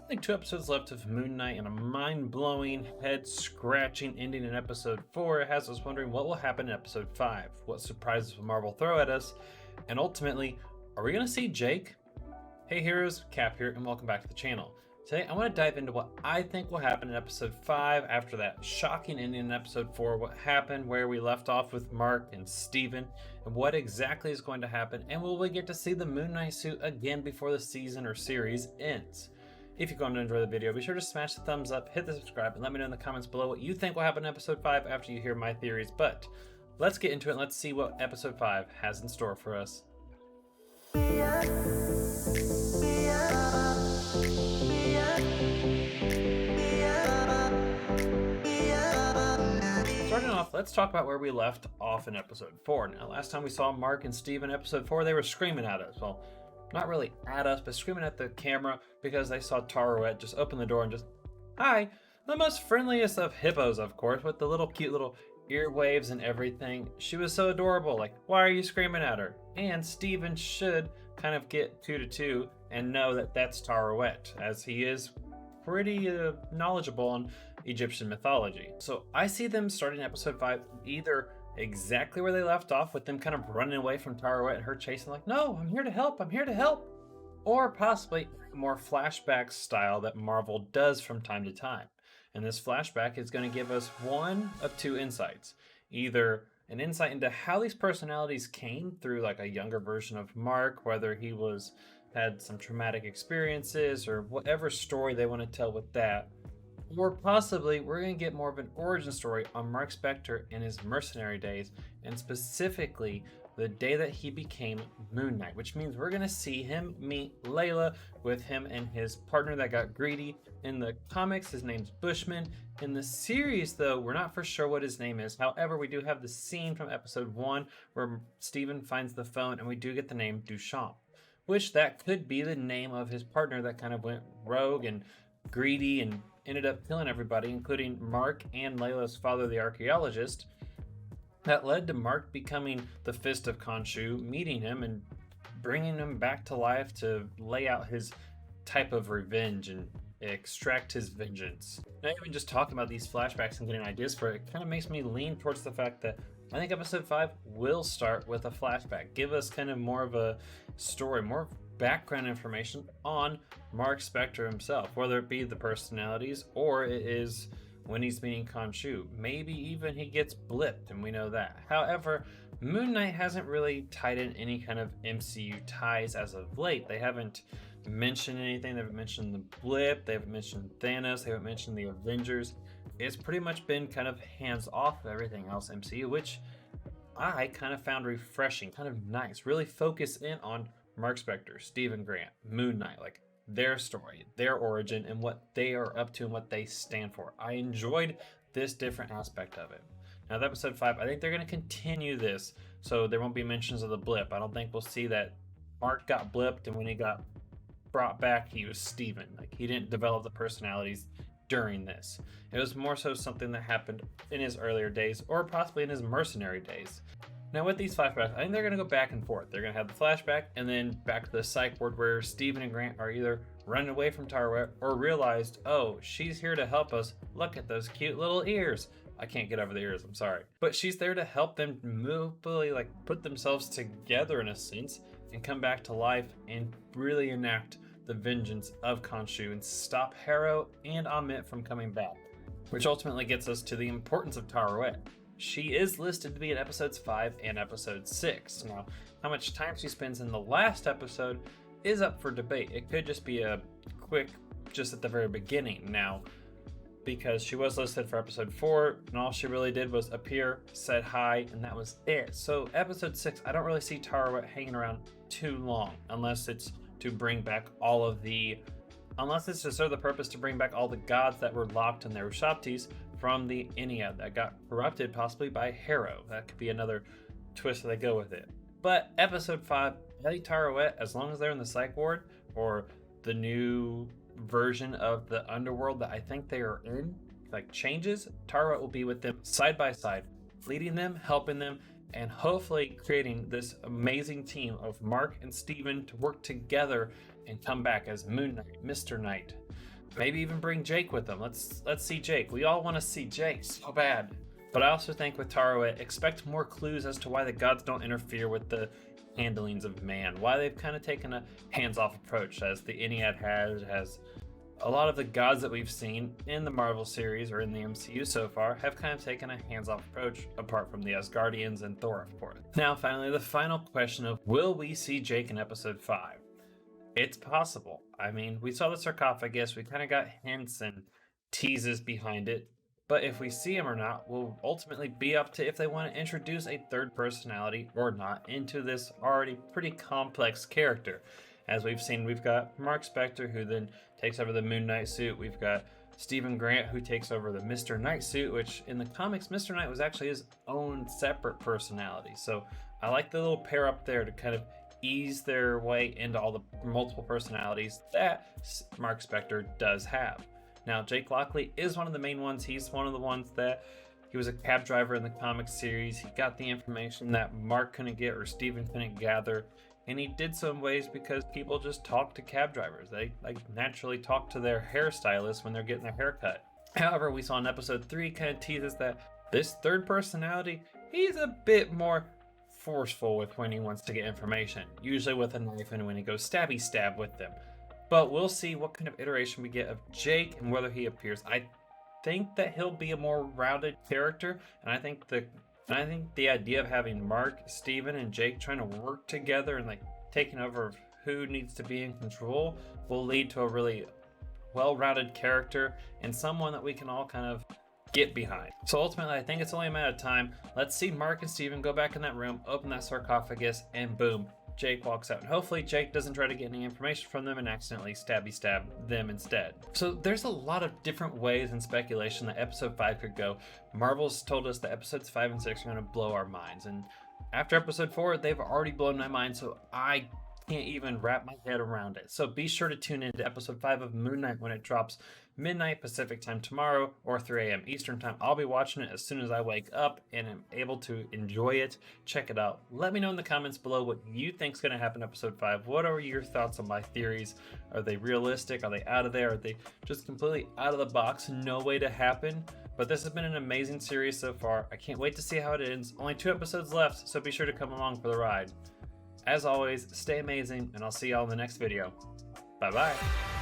only 2 episodes left of Moon Knight, and a mind-blowing, head-scratching ending in episode 4 has us wondering what will happen in episode 5. What surprises will Marvel throw at us? And ultimately, are we going to see Jake? Hey heroes, Cap here, and welcome back to the channel. Today I want to dive into what I think will happen in episode 5 after that shocking ending in episode 4, what happened, where we left off with Mark and Steven, and what exactly is going to happen, and will we get to see the Moon Knight suit again before the season or series ends? If you're going to enjoy the video, be sure to smash the thumbs up, hit the subscribe, and let me know in the comments below what you think will happen in episode 5 after you hear my theories. But let's get into it and let's see what episode 5 has in store for us. Starting off, let's talk about where we left off in episode 4. Now, last time we saw Mark and Steve in episode 4, they were screaming at us. Well, not really at us, but screaming at the camera because they saw Taweret just open the door and just, hi, the most friendliest of hippos, of course, with the little cute little ear waves and everything. She was so adorable, like, why are you screaming at her? And Steven should kind of get 2 to 2 and know that that's Taweret, as he is pretty knowledgeable on Egyptian mythology. So I see them starting episode 5 either exactly where they left off, with them kind of running away from Taweret and her chasing like, no, I'm here to help, I'm here to help. Or possibly more flashback style that Marvel does from time to time. And this flashback is going to give us one of 2 insights. Either an insight into how these personalities came through, like a younger version of Mark, whether he had some traumatic experiences or whatever story they want to tell with that. Or possibly we're going to get more of an origin story on Mark Spector in his mercenary days, and specifically the day that he became Moon Knight, which means we're going to see him meet Layla, with him and his partner that got greedy. In the comics, his name's Bushman. In the series, though, we're not for sure what his name is. However, we do have the scene from episode 1 where Steven finds the phone, and we do get the name Duchamp, which that could be the name of his partner that kind of went rogue and greedy and ended up killing everybody, including Mark and Layla's father, the archaeologist. That led to Mark becoming the Fist of Khonshu, meeting him and bringing him back to life to lay out his type of revenge and extract his vengeance. Not even just talking about these flashbacks and getting ideas for it kind of makes me lean towards the fact that I think episode 5 will start with a flashback. Give us kind of more of a story, more background information on Mark Spector himself, whether it be the personalities or it is when he's meeting Khonshu. Maybe even he gets blipped, and we know that. However, Moon Knight hasn't really tied in any kind of MCU ties as of late. They haven't mentioned anything. They haven't mentioned the blip. They haven't mentioned Thanos. They haven't mentioned the Avengers. It's pretty much been kind of hands off of everything else MCU, which I kind of found refreshing, kind of nice. Really focus in on Mark Spector, Steven Grant, Moon Knight, like their story, their origin, and what they are up to and what they stand for. I enjoyed this different aspect of it. Now, with episode 5, I think they're going to continue this, so there won't be mentions of the blip. I don't think we'll see that Mark got blipped, and when he got brought back, he was Steven. Like, he didn't develop the personalities during this. It was more so something that happened in his earlier days, or possibly in his mercenary days. Now, with these flashbacks, I think they're going to go back and forth. They're going to have the flashback and then back to the psych ward where Steven and Grant are either running away from Taweret or realized, oh, she's here to help us. Look at those cute little ears. I can't get over the ears, I'm sorry. But she's there to help them really like put themselves together in a sense and come back to life and really enact the vengeance of Khonshu and stop Harrow and Ammit from coming back. Which ultimately gets us to the importance of Taweret. She is listed to be in episodes 5 and episode 6. Now, how much time she spends in the last episode is up for debate. It could just be a quick, just at the very beginning now, because she was listed for episode 4, and all she really did was appear, said hi, and that was it. So episode 6, I don't really see Taweret hanging around too long, unless it's to bring back unless it's to serve the purpose to bring back all the gods that were locked in their Ushabtis from the Ennead that got corrupted possibly by Harrow. That could be another twist that they go with it. But episode 5, I think Taweret, as long as they're in the psych ward or the new version of the underworld that I think they are in, like changes, Taweret will be with them side by side, leading them, helping them, and hopefully creating this amazing team of Mark and Steven to work together and come back as Moon Knight, Mr. Knight, Maybe even bring Jake with them. Let's see Jake. We all want to see Jake so bad. But I also think with Taro-e, expect more clues as to why the gods don't interfere with the handlings of man. Why they've kind of taken a hands-off approach, as the Ennead has. A lot of the gods that we've seen in the Marvel series or in the MCU so far have kind of taken a hands-off approach, apart from the Asgardians and Thor, of course. Now, finally, the final question of will we see Jake in episode 5? It's possible. I mean, we saw the sarcophagus, we kind of got hints and teases behind it, but if we see him or not will ultimately be up to if they want to introduce a third personality or not into this already pretty complex character. As we've seen, we've got Mark Spector, who then takes over the Moon Knight suit. We've got Stephen Grant, who takes over the Mr. Knight suit, which in the comics, Mr. Knight was actually his own separate personality. So I like the little pair up there to kind of ease their way into all the multiple personalities that Mark Spector does have. Now, Jake Lockley is one of the main ones. He's one of the ones that he was a cab driver in the comic series. He got the information that Mark couldn't get or Stephen couldn't gather. And he did so in ways because people just talk to cab drivers. They naturally talk to their hairstylist when they're getting their hair cut. However, we saw in episode 3 kind of teases that this third personality, he's a bit more forceful with when he wants to get information, usually with a knife and when he goes stabby stab with them. But we'll see what kind of iteration we get of Jake and whether he appears. I think that he'll be a more rounded character, and I think the idea of having Mark, Steven, and Jake trying to work together and taking over who needs to be in control will lead to a really well-rounded character and someone that we can all kind of get behind. So ultimately, I think it's only a matter of time. Let's see Mark and Steven go back in that room, open that sarcophagus, and boom, Jake walks out. And hopefully Jake doesn't try to get any information from them and accidentally stabby stab them instead. So there's a lot of different ways and speculation that episode 5 could go. Marvel's told us that episodes 5 and 6 are going to blow our minds. And after episode 4, they've already blown my mind, so I can't even wrap my head around it. So be sure to tune in to episode 5 of Moon Knight when it drops midnight Pacific time tomorrow or 3 a.m. Eastern time. I'll be watching it as soon as I wake up and am able to enjoy it. Check it out. Let me know in the comments below what you think is going to happen in episode 5. What are your thoughts on my theories? Are they realistic? Are they out of there? Are they just completely out of the box? No way to happen? But this has been an amazing series so far. I can't wait to see how it ends. Only 2 episodes left, so be sure to come along for the ride. As always, stay amazing, and I'll see y'all in the next video. Bye-bye.